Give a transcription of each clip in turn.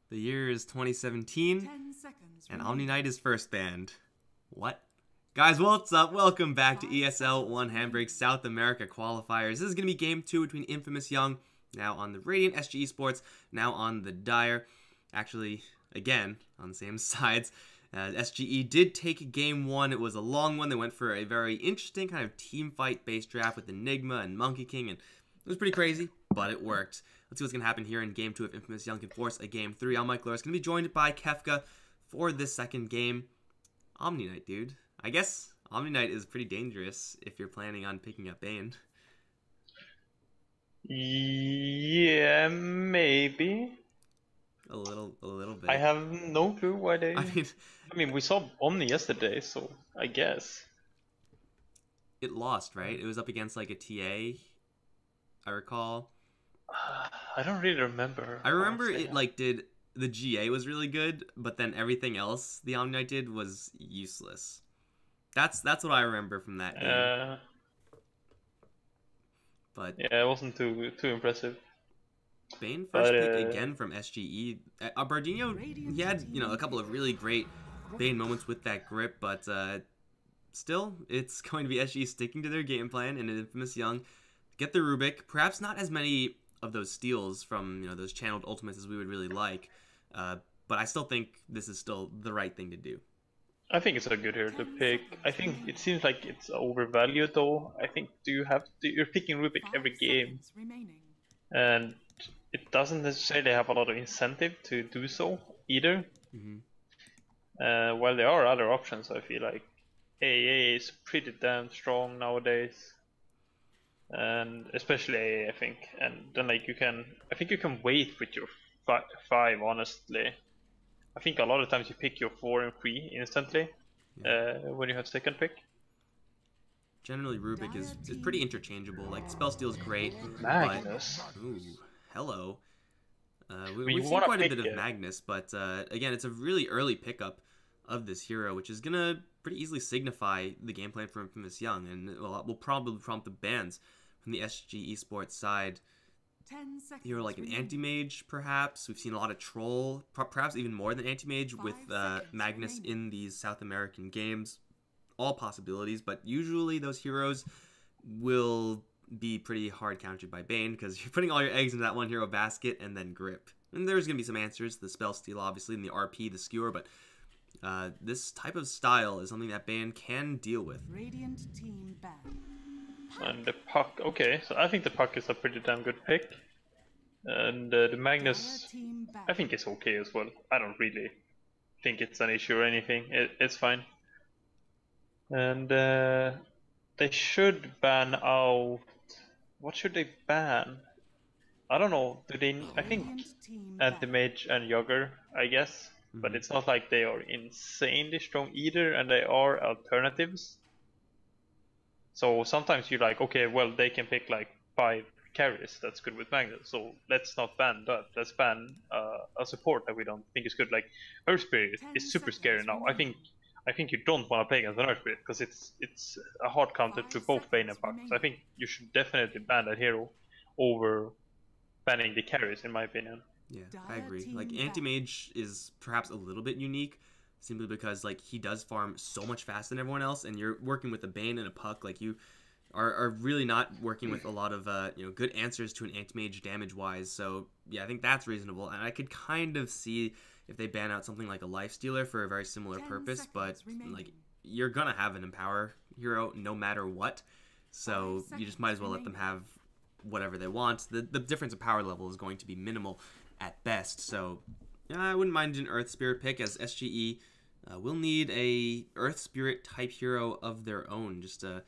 The year is 2017, 10 seconds and remaining. Omni Knight is first banned. What? Guys, what's up? Welcome back to 5 ESL One seconds Hamburg South America Qualifiers. This is going to be Game 2 between Infamous Young, now on the Radiant SG Esports, now on the Dire. Actually, again, on the same sides. SGE did take Game 1. It was a long one. They went for a very interesting kind of team fight-based draft with Enigma and Monkey King, and it was pretty crazy, but it worked. Let's see what's going to happen here in Game 2 if Infamous Young can force a Game 3. I'm Mike Loris, going to be joined by Kefka for this second game. Omni Knight, dude. I guess Omni Knight is pretty dangerous if you're planning on picking up Bane. Yeah, maybe. A little bit. I have no clue why they. I mean, we saw Omni yesterday, so I guess. it lost, right? It was up against like a TA, I recall. I don't really remember. I remember honestly. it like did the GA was really good, but then everything else the Omni Knight did was useless. That's what I remember from that game. But yeah, it wasn't too impressive. Bane first pick again from SGE. Bardino, he had a couple of really great Bane moments with that grip, but still, it's going to be SGE sticking to their game plan and Infamous Young get the Rubik. Perhaps not as many of those steals from those channeled ultimates as we would really like, but I still think this is still the right thing to do. I think it's a good hero to pick. I think it seems like it's overvalued though. I think you're picking Rubik every game, and it doesn't necessarily have a lot of incentive to do so either. While there are other options, I feel like AA is pretty damn strong nowadays, and especially AA, I think. And then like I think you can wait with your 5 honestly. I think a lot of times you pick your 4 and 3 instantly when you have second pick. Generally, Rubik is pretty interchangeable. Like, spell steal is great. Magnus. But, ooh, hello. We've seen quite a bit of Magnus, but again, it's a really early pickup of this hero, which is going to pretty easily signify the game plan for Infamous Young, and will probably prompt the bans from the SG Esports side. Hero like an anti-mage, perhaps. We've seen a lot of troll, perhaps even more than anti-mage with Magnus in these South American games. All possibilities, but usually those heroes will be pretty hard countered by Bane because you're putting all your eggs into that one hero basket and then grip. And there's going to be some answers, the spell steal obviously, and the RP, the skewer, but this type of style is something that Bane can deal with. Radiant team back. And the puck, okay, so I think the puck is a pretty damn good pick. And the Magnus, I think it's okay as well. I don't really think it's an issue or anything, it's fine. And they should ban out, what should they ban? I don't know, I think Anti-Mage and Jogger, I guess. But it's not like they are insanely strong either, and they are alternatives. So sometimes you're like, okay, well, they can pick like 5 carries, that's good with Magnus, so let's not ban that. Let's ban a support that we don't think is good. Like Earth Spirit is super scary now. I think you don't want to play against an Earth Spirit because it's a hard counter to both Bane and Puck. So I think you should definitely ban that hero over banning the carries, in my opinion. Yeah, I agree. Like, Anti-Mage is perhaps a little bit unique, simply because, like, he does farm so much faster than everyone else, and you're working with a Bane and a Puck, like, you are really not working with a lot of, good answers to an Anti-Mage damage-wise, so, yeah, I think that's reasonable, and I could kind of see if they ban out something like a Life Stealer for a very similar purpose, but, like, you're gonna have an Empower hero no matter what, so you just might as well let them have whatever they want. The difference in power level is going to be minimal at best, so I wouldn't mind an Earth Spirit pick, as SGE will need a Earth Spirit type hero of their own. Just one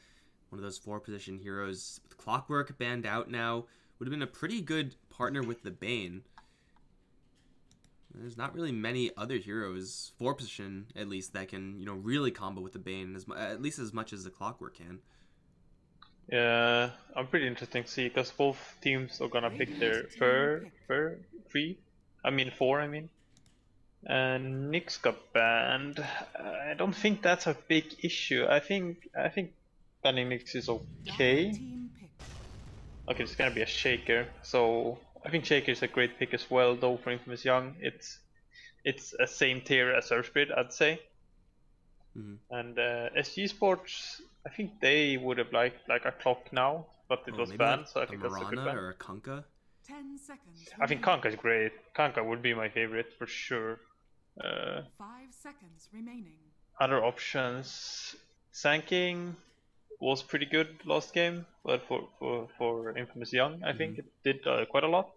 of those 4-position heroes. With Clockwork banned out now, would have been a pretty good partner with the Bane. There's not really many other heroes, 4-position at least, that can really combo with the Bane at least as much as the Clockwork can. Yeah, I'm pretty interesting to see because both teams are gonna pick their 4, I mean. And Nyx got banned. I don't think that's a big issue. I think banning Nyx is okay. Okay, it's gonna be a Shaker. So I think Shaker is a great pick as well, though for Infamous Young. It's it's a same tier as Surf Spirit, I'd say. And SG Sports, I think they would have liked like a clock now, but it was maybe banned, like so I a think that's a good Marana ban. or a Kunkka. 10 seconds. I think Kanka is great. Kanka would be my favorite for sure. 5 seconds remaining. Other options, Sanking was pretty good last game, but for Infamous Young, I think it did quite a lot.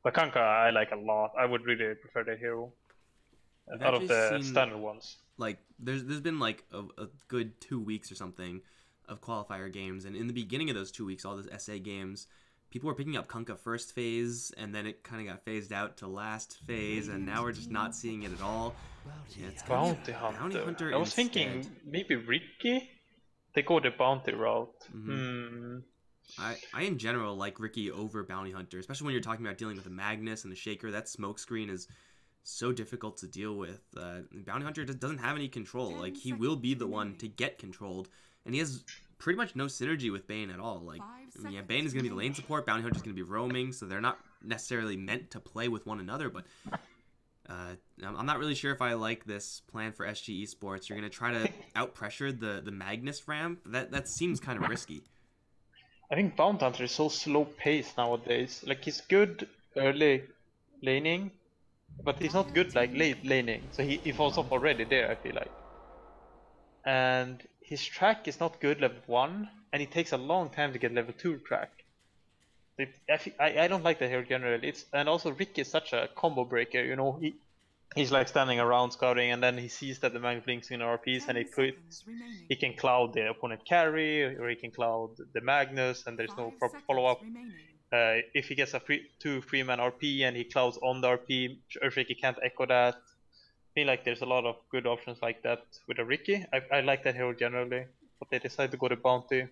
But Kanka I like a lot. I would really prefer the hero out of the standard ones. Like there's been like a good 2 weeks or something of qualifier games, and in the beginning of those 2 weeks, all those SA games, people were picking up Kunkka first phase, and then it kind of got phased out to last phase, and now we're just not seeing it at all. Yeah, it's Bounty Hunter. I was thinking maybe Ricky. They go the bounty route. I in general like Ricky over Bounty Hunter, especially when you're talking about dealing with a Magnus and a Shaker. That smoke screen is so difficult to deal with. Bounty Hunter just doesn't have any control. Like, he will be the one to get controlled, and he has pretty much no synergy with Bane at all. Like, yeah, Bane is going to be the lane support, Bounty Hunter is going to be roaming, so they're not necessarily meant to play with one another, but I'm not really sure if I like this plan for SG Esports. You're going to try to out-pressure the Magnus ramp? That seems kind of risky. I think Bounty Hunter is so slow-paced nowadays. Like, he's good early laning, but he's not good like late laning, so he falls off already there, I feel like. And his track is not good level 1, and it takes a long time to get level 2 track. I don't like that hero generally. And also Rick is such a combo breaker, you know. He's like standing around scouting, and then he sees that the Magnus blinks in RPs, and he can cloud the opponent carry, or he can cloud the Magnus, and there's no proper follow-up. If he gets a 2 3-man RP and he clouds on the RP, Earthshaker can't echo that. I feel like there's a lot of good options like that with a Ricky. I like that hero generally, but they decided to go to Bounty.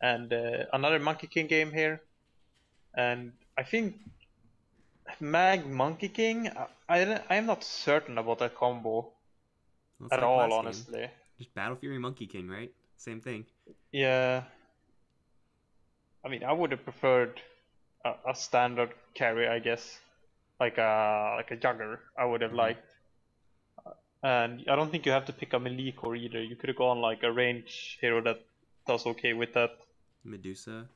And another Monkey King game here. And I think Monkey King, I'm not certain about that combo at all, honestly. Game. Just Battle Fury Monkey King, right? Same thing. Yeah. I mean, I would have preferred a standard carry, I guess, like a Jugger. I would have liked. And I don't think you have to pick a melee core either. You could have gone like a range hero that does okay with that. Medusa.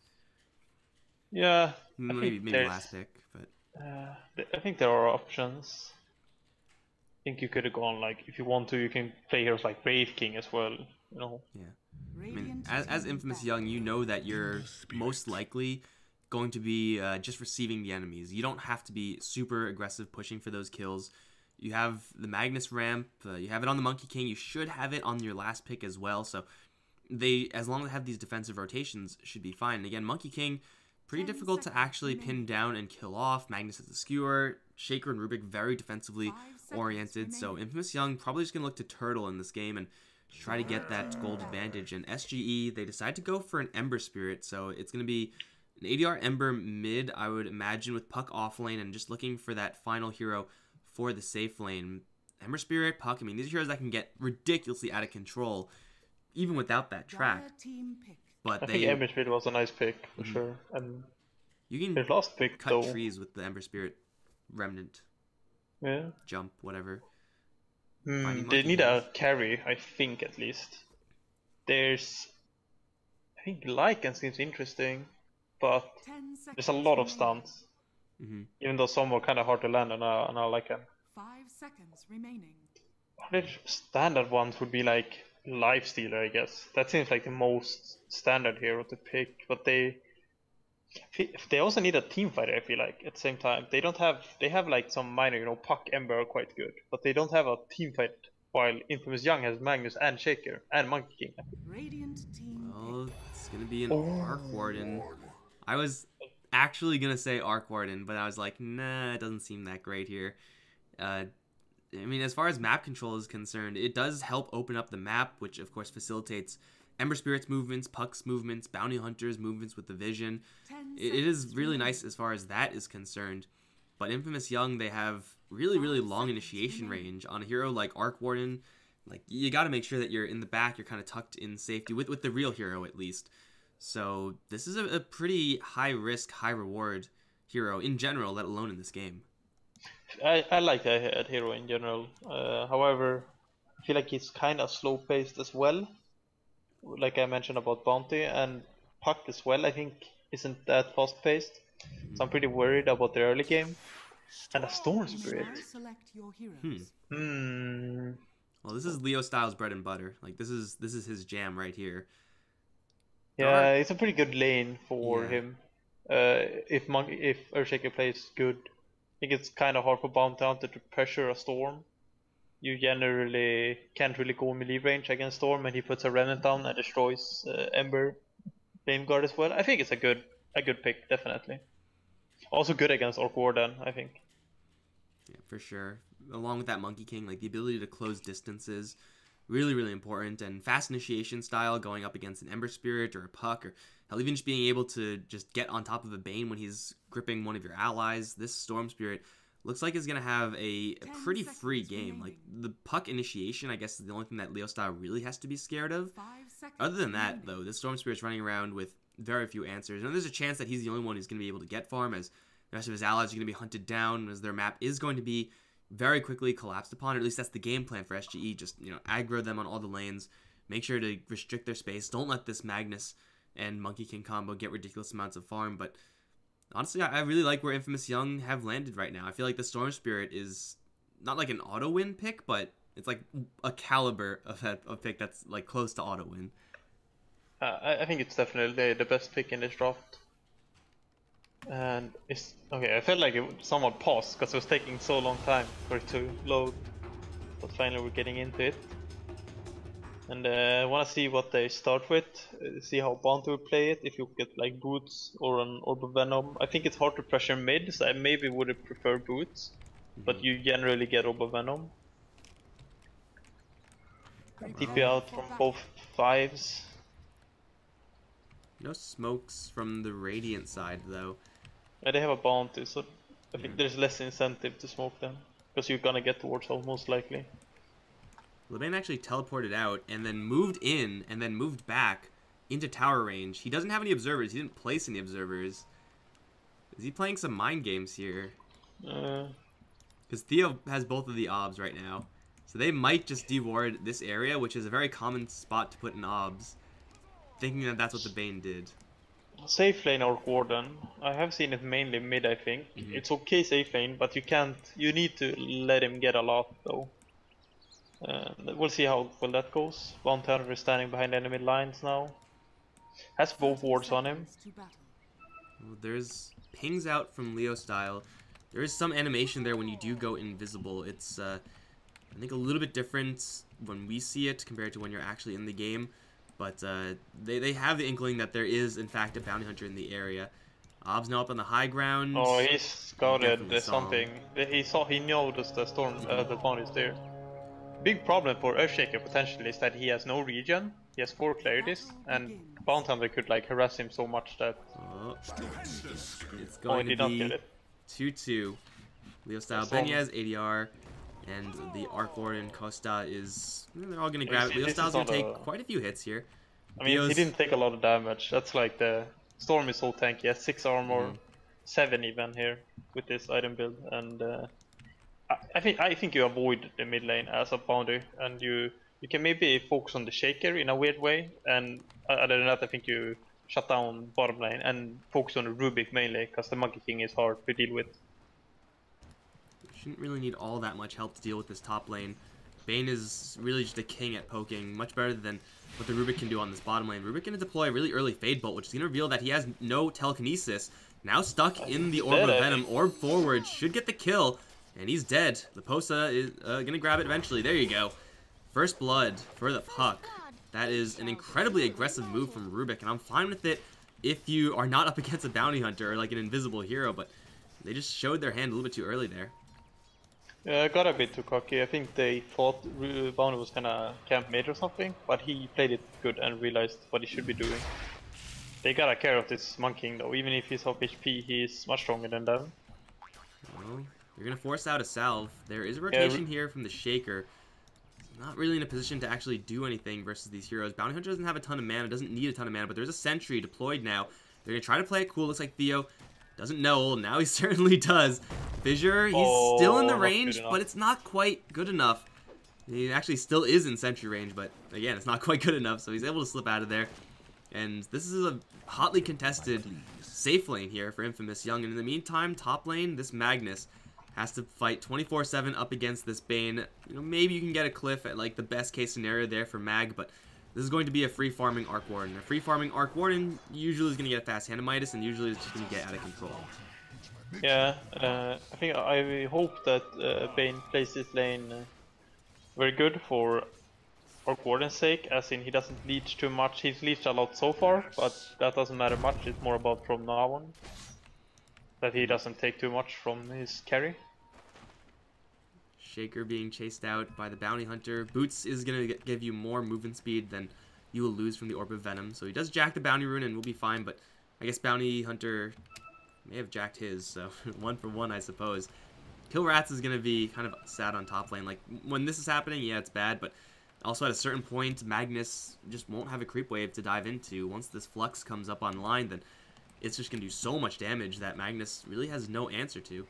Yeah. Maybe last pick, but I think there are options. I think you could have gone like, if you want to, you can play heroes like Brave King as well. You know. Yeah. I mean, as Infamous Young, you know that you're most likely going to be just receiving the enemies. You don't have to be super aggressive pushing for those kills. You have the Magnus ramp, you have it on the Monkey King, you should have it on your last pick as well, so as long as they have these defensive rotations, should be fine. And again, Monkey King, pretty difficult to actually pin down and kill off. Magnus has the skewer, Shaker and Rubik very defensively oriented, so Infamous Young probably just going to look to turtle in this game and try to get that gold advantage. And SGE, they decide to go for an Ember Spirit, so it's going to be an ADR Ember mid, I would imagine, with Puck off lane and just looking for that final hero for the safe lane. Ember Spirit, Puck, I mean, these are heroes that can get ridiculously out of control even without that track. But I think Ember Spirit was a nice pick, for sure. And you can their last pick, cut trees with the Ember Spirit Remnant. Yeah. Jump, whatever. They need a carry, I think, at least. I think Lycan seems interesting, but there's a lot of stuns. Even though some were kind of hard to land on a Lycan. 5 seconds remaining. Other standard ones would be like Lifestealer, I guess. That seems like the most standard hero to pick, but they also need a team fighter, I feel like, at the same time. They have like some minor, you know, Puck, Ember are quite good, but they don't have a team fight, while Infamous Young has Magnus and Shaker and Monkey King. Well, it's gonna be an Arc Warden. I was actually gonna say Arc Warden, but I was like, nah, it doesn't seem that great here. I mean, as far as map control is concerned, it does help open up the map, which of course facilitates Ember Spirit's movements, Puck's movements, Bounty Hunter's movements with the vision. It is really nice as far as that is concerned. But Infamous Young, they have really, really long initiation range. On a hero like Arc Warden, like, you got to make sure that you're in the back, you're kind of tucked in safety, with the real hero at least. So this is a pretty high risk, high reward hero in general, let alone in this game. I like that hero in general. However, I feel like he's kind of slow paced as well. Like I mentioned about Bounty and Puck as well. I think isn't that fast paced. So I'm pretty worried about the early game. And a Storm Spirit. Now select your Hmm. heroes. Well, this is Leo Styles' bread and butter. Like this is his jam right here. Yeah, it's a pretty good lane for Yeah. him. If Earthshaker plays good, I think it's kind of hard for Bounty Hunter to pressure a Storm. You generally can't really go melee range against Storm, and he puts a Remnant down and destroys Ember Flame Guard as well. I think it's a good pick, definitely. Also good against Orc Warden, I think. Yeah, for sure. Along with that Monkey King, like the ability to close distances, really, really important. And fast initiation style, going up against an Ember Spirit or a Puck, or hell, even just being able to just get on top of a Bane when he's gripping one of your allies. This Storm Spirit looks like it's going to have a pretty free game. Like the Puck initiation, I guess, is the only thing that Leo Style really has to be scared of. Other than that, though, this Storm Spirit's running around with very few answers. And there's a chance that he's the only one who's going to be able to get farm, as the rest of his allies are going to be hunted down, as their map is going to be very quickly collapsed upon. Or at least that's the game plan for SGE. Just, aggro them on all the lanes. Make sure to restrict their space. Don't let this Magnus and Monkey King combo get ridiculous amounts of farm. But honestly, I really like where Infamous Young have landed right now. I feel like the Storm Spirit is not like an auto-win pick, but it's like a caliber of a pick that's like close to auto-win. I think it's definitely the best pick in this draft. And it's okay. I felt like it somewhat paused because it was taking so long time for it to load, but finally we're getting into it. And I want to see what they start with. See how Bounty will play it. If you get like Boots or an Orb of Venom, I think it's hard to pressure mid, so I maybe would prefer Boots, but you generally get Orb of Venom. TP out from both fives. No smokes from the Radiant side, though. Yeah, they have a Bounty, so I think there's less incentive to smoke them, because you're gonna get towards all most likely. Lebain actually teleported out and then moved in and then moved back into tower range. He doesn't have any observers. He didn't place any observers. Is he playing some mind games here? Because Theo has both of the obs right now. So they might just deward this area, which is a very common spot to put in obs, thinking that that's what the Bane did. Safe lane Orc Warden. I have seen it mainly mid, I think. It's okay safe lane, but you need to let him get a lot though. We'll see how well that goes. Bounty Hunter is standing behind enemy lines now. Has both wards on him. Well, there's pings out from Leo Style. There is some animation there when you do go invisible. It's, I think, a little bit different when we see it compared to when you're actually in the game. But they have the inkling that there is, in fact, a bounty hunter in the area. Ob's now up on the high ground. Oh, he scouted something. He noticed the storm, the bounty is there. Big problem for Earthshaker potentially is that he has no regen. He has 4 clarities, and Bounty Hunter could like harass him so much that. Oh, it's going to be 2-2. Leo Style, Benyaz, ADR, and the Arc Warden Costa is. They're all going to grab it. Leo Style's going to take quite a few hits here. I mean, he didn't take a lot of damage. That's like the Storm is so tanky. He has 6 armor, 7 even here with this item build, and I think you avoid the mid lane as a bounty, and you can maybe focus on the Shaker in a weird way, and other than that, I think you shut down bottom lane and focus on the Rubik mainly, because the Monkey King is hard to deal with. Shouldn't really need all that much help to deal with this top lane. Bane is really just a king at poking, much better than what the Rubik can do on this bottom lane. Rubik can deploy a really early Fade Bolt, which is going to reveal that he has no telekinesis. Now stuck in the Orb of Venom. Orb forward, should get the kill, and he's dead. The Posa is going to grab it eventually. There you go. First blood for the Puck. That is an incredibly aggressive move from Rubik, and I'm fine with it if you are not up against a bounty hunter or like an invisible hero, but they just showed their hand a little bit too early there. Yeah, I got a bit too cocky. I think they thought Bounty was gonna camp mid or something, but he played it good and realized what he should be doing. They gotta care of this Monkey King though. Even if he's off HP, he's much stronger than them. Well, you're gonna force out a salve. There is a rotation here from the Shaker. Not really in a position to actually do anything versus these heroes. Bounty Hunter doesn't have a ton of mana, doesn't need a ton of mana, but there's a sentry deployed now. They're gonna try to play it cool. Looks like Theo Doesn't know. Now he certainly does. Fissure, he's still in the range, but it's not quite good enough. He actually still is in sentry range, but again, it's not quite good enough, so he's able to slip out of there. And this is a hotly contested safe lane here for Infamous Young. And in the meantime, top lane, this Magnus has to fight 24/7 up against this Bane. You know, maybe you can get a cliff at like the best case scenario there for Mag, but this is going to be a free farming Arc Warden. A free farming Arc Warden usually is going to get a fast Handamitis, and usually it's just going to get out of control. Yeah, I hope that Bane plays this lane very good for Arc Warden's sake, as in he doesn't leech too much. He's leeched a lot so far, but that doesn't matter much. It's more about from now on that he doesn't take too much from his carry. Shaker being chased out by the Bounty Hunter. Boots is going to give you more movement speed than you will lose from the Orb of Venom. So he does jack the Bounty Rune and we'll be fine, but I guess Bounty Hunter may have jacked his, so 1 for 1 I suppose. Kill Rats is going to be kind of sad on top lane. Like, when this is happening, yeah, it's bad, but also at a certain point, Magnus just won't have a creep wave to dive into. Once this Flux comes up online, then it's just going to do so much damage that Magnus really has no answer to.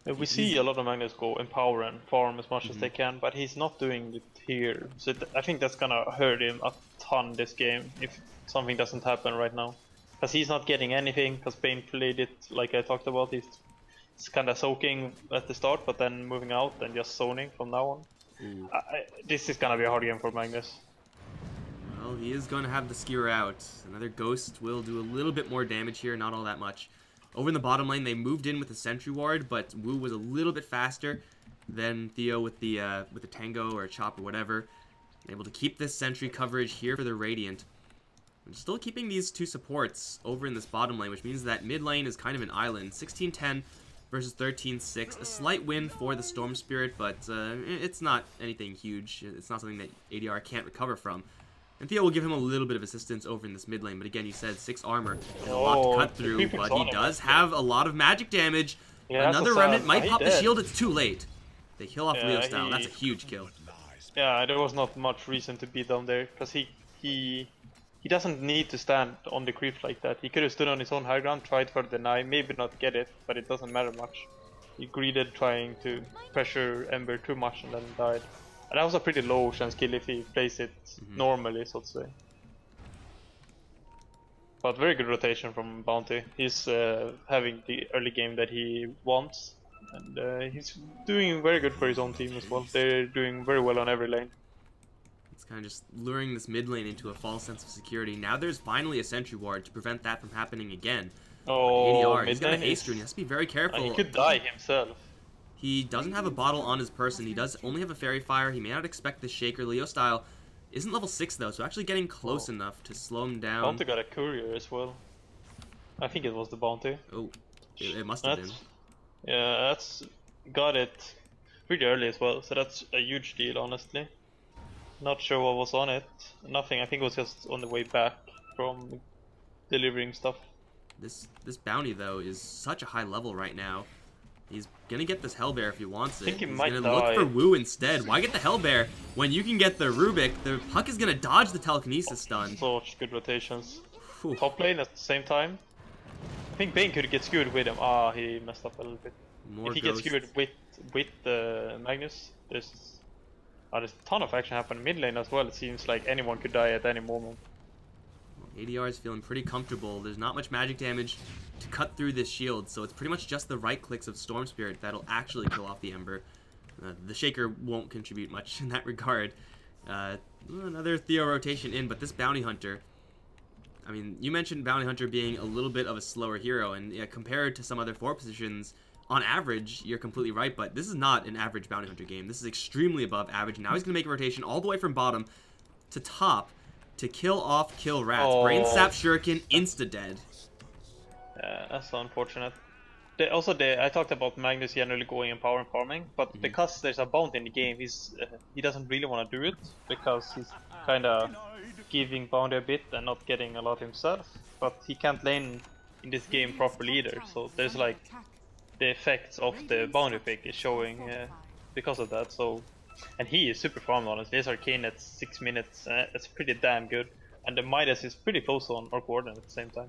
We see a lot of Magnus go empower and farm as much as they can, but he's not doing it here. So I think that's gonna hurt him a ton this game if something doesn't happen right now. Because he's not getting anything, because Bane played it like I talked about. He's kind of soaking at the start, but then moving out and just zoning from now on. This is gonna be a hard game for Magnus. Well, he is going to have the skewer out. Another Ghost will do a little bit more damage here, not all that much. Over in the bottom lane, they moved in with the Sentry Ward, but Wu was a little bit faster than Theo with the Tango or Chop or whatever. Able to keep this Sentry coverage here for the Radiant. And still keeping these two supports over in this bottom lane, which means that mid lane is kind of an island. 16-10 versus 13-6. A slight win for the Storm Spirit, but it's not anything huge. It's not something that ADR can't recover from. And Theo will give him a little bit of assistance over in this mid lane, but again, you said 6 armor and a lot to cut through, but he does have a lot of magic damage. Yeah, another Remnant might pop the shield, it's too late. They kill off Leo style, that's a huge kill. Yeah, there was not much reason to be down there, because he doesn't need to stand on the creep like that. He could have stood on his own high ground, tried for the deny, maybe not get it, but it doesn't matter much. He greeded trying to pressure Ember too much and then died. And that was a pretty low chance kill if he plays it normally, so to say. But very good rotation from Bounty. He's having the early game that he wants. And he's doing very good for his own team as well. They're doing very well on every lane. It's kind of just luring this mid lane into a false sense of security. Now there's finally a Sentry Ward to prevent that from happening again. Oh, ADR, he's got an Ace Rune, he has to be very careful. He could die himself. He doesn't have a bottle on his person. He does only have a Fairy Fire. He may not expect the Shaker. Leo style isn't level 6 though, so actually getting close enough to slow him down. Bounty got a courier as well. I think it was the Bounty. Oh, it must have been. Yeah, that's got it pretty early as well, so that's a huge deal, honestly. Not sure what was on it. Nothing. I think it was just on the way back from delivering stuff. This bounty though is such a high level right now. He's gonna get this Hellbear if he wants it. I think he He's might gonna die. look for Wu instead. Why get the Hellbear when you can get the Rubik? The Puck is gonna dodge the telekinesis stun. Such good rotations. Whew. Top lane at the same time. I think Bane could get skewered with him. Ah, he messed up a little bit. More if he ghosts. gets skewered with Magnus, there's a ton of action happening mid lane as well. It seems like anyone could die at any moment. ADR is feeling pretty comfortable. There's not much magic damage to cut through this shield, so it's pretty much just the right clicks of Storm Spirit that'll actually kill off the Ember. The Shaker won't contribute much in that regard. Another Theo rotation in, but this Bounty Hunter, I mean, you mentioned Bounty Hunter being a little bit of a slower hero, and compared to some other 4 positions, on average, you're completely right, but this is not an average Bounty Hunter game. This is extremely above average. Now he's going to make a rotation all the way from bottom to top to kill off Kill Rats. Oh. Brain Sap Shuriken, insta-dead. Yeah, that's so unfortunate. I talked about Magnus generally going in power and farming, but because there's a bounty in the game, he doesn't really want to do it, because he's kind of giving bounty a bit and not getting a lot himself. But he can't lane in this game properly either, so there's like the effects of the bounty pick is showing because of that. So, and he is super farmed honestly. His Arcane at 6 minutes, that's pretty damn good. And the Midas is pretty close on Arc Warden at the same time.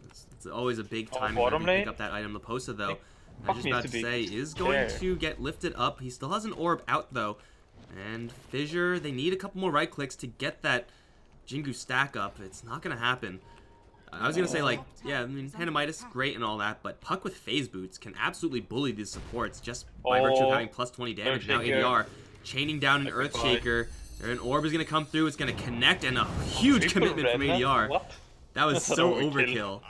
It's It's always a big time bottom to lane. pick up that item. Laposa, though, I was Puck just about to needs to say, be is going there. to get lifted up. He still has an orb out, though. And Fissure, they need a couple more right clicks to get that Jingu stack up. It's not going to happen. I was going to say, like, yeah, I mean, Hanamitis, great and all that, but Puck with phase boots can absolutely bully these supports just by virtue of having plus 20 damage. Now ADR, chaining down an Earthshaker. An orb is going to come through, it's going to connect, and a huge commitment from ADR. What? That was so overkill.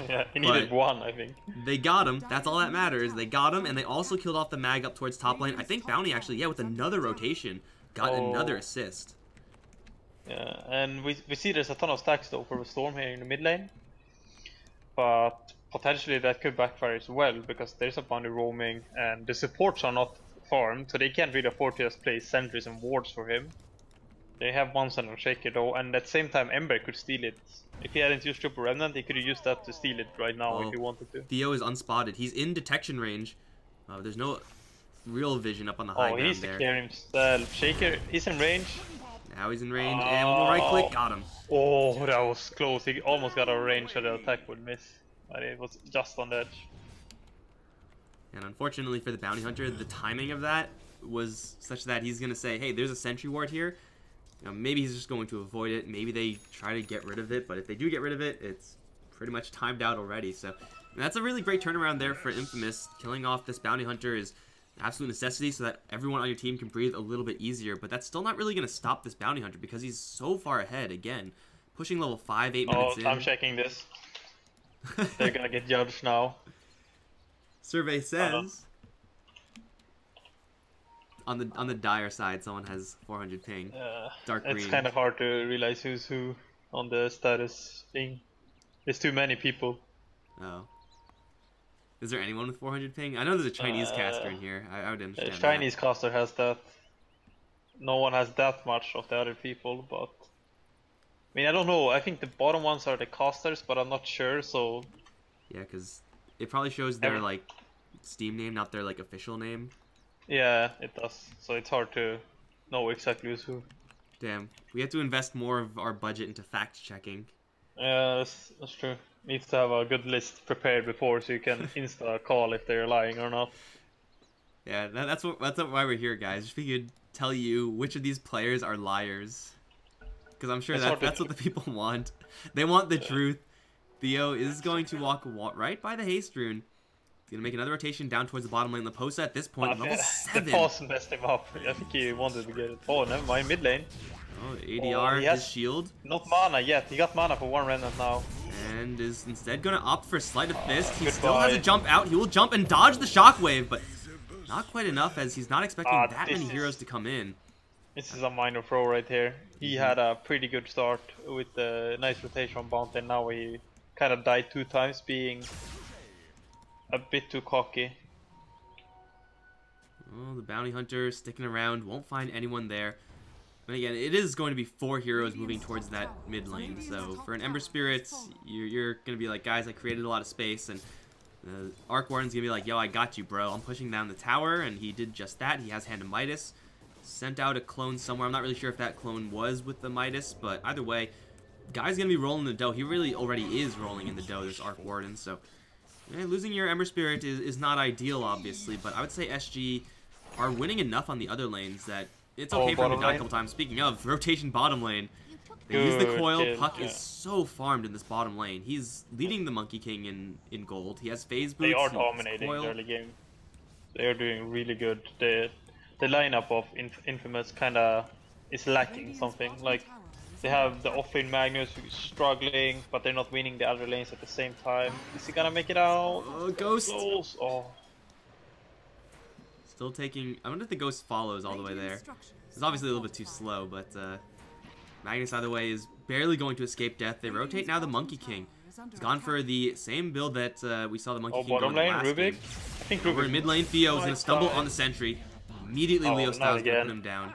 Yeah, he needed But one, I think. they got him. That's all that matters. They got him, and they also killed off the mag up towards top lane. I think Bounty actually, yeah, with another rotation, got another assist. Yeah, and we see there's a ton of stacks though for the Storm here in the mid lane. But potentially that could backfire as well, because there's a Bounty roaming, and the supports are not farmed, so they can't really afford to just play sentries and wards for him. They have one Central Shaker though, and at the same time Ember could steal it. If he hadn't used Triple Remnant, he could have used that to steal it right now if he wanted to. Theo is unspotted. He's in detection range. There's no real vision up on the high ground there. He needs to clear himself. Shaker, he's in range. Now he's in range, and one more right click, got him. Oh, that was close. He almost got a range so the attack would miss. But it was just on the edge. And unfortunately for the Bounty Hunter, the timing of that was such that he's going to say, hey, there's a sentry ward here. You know, maybe he's just going to avoid it. Maybe they try to get rid of it. But if they do get rid of it, it's pretty much timed out already. So that's a really great turnaround there for Infamous. Killing off this Bounty Hunter is an absolute necessity so that everyone on your team can breathe a little bit easier. But that's still not really going to stop this Bounty Hunter because he's so far ahead. Again, pushing level 5, 8 minutes in. I'm checking this. They're going to get judged now. Survey says on the dire side, someone has 400 ping. Dark green. It's kind of hard to realize who's who on the status thing. There's too many people. Oh. Is there anyone with 400 ping? I know there's a Chinese caster in here. I would understand. The Chinese caster has that. No one has that much of the other people, but I mean, I don't know. I think the bottom ones are the casters, but I'm not sure. So yeah, because it probably shows their like Steam name, not their like official name. Yeah, it does. So it's hard to know exactly who's who. Damn, we have to invest more of our budget into fact checking. Yeah, that's true. Needs to have a good list prepared before, so you can insta call if they're lying or not. Yeah, that's why we're here, guys. Just figured tell you which of these players are liars, because I'm sure that's what the people want. They want the truth. Theo is going to walk right by the haste rune. He's going to make another rotation down towards the bottom lane. Laposa at this point, level 7. The pause messed him up. I think he wanted to get it. Oh, never mind, mid lane. Oh, ADR, his shield. Not mana yet. He got mana for one remnant now. And is instead going to opt for Sleight of Fist. He still has a jump out. He will jump and dodge the shockwave, but not quite enough as he's not expecting that many heroes to come in. This is a minor throw right here. He had a pretty good start with a nice rotation on Bounty, and now he kind of died 2 times, being a bit too cocky. Oh, the Bounty Hunter sticking around, won't find anyone there. But again, it is going to be 4 heroes moving towards that mid lane. So for an Ember Spirit, you're going to be like, guys, I created a lot of space. And Arc Warden's going to be like, yo, I got you, bro. I'm pushing down the tower. And he did just that. He has Hand of Midas. Sent out a clone somewhere. I'm not really sure if that clone was with the Midas. But either way, guy's going to be rolling the dough. He really already is rolling in the dough, this Arc Warden. So yeah, losing your Ember Spirit is not ideal, obviously. But I would say SG are winning enough on the other lanes that it's okay for him to die a couple times. Speaking of, rotation bottom lane. They use the coil. Puck is so farmed in this bottom lane. He's leading the Monkey King in gold. He has phase boots. They are dominating the early game. They are doing really good. The lineup of Infamous kind of is lacking something. Like, they have the off-lane Magnus who's struggling, but they're not winning the other lanes at the same time. Is he gonna make it out? Ghost. Close. Oh. Still taking... I wonder if the Ghost follows all the way there. It's obviously a little bit too slow, but Magnus, either way, is barely going to escape death. They rotate now the Monkey King. He's gone for the same build that we saw the Monkey King go in the last Rubik. game. I think Over in mid lane, Theo is going to stumble on the sentry. Immediately, Leo Styles going to put him down.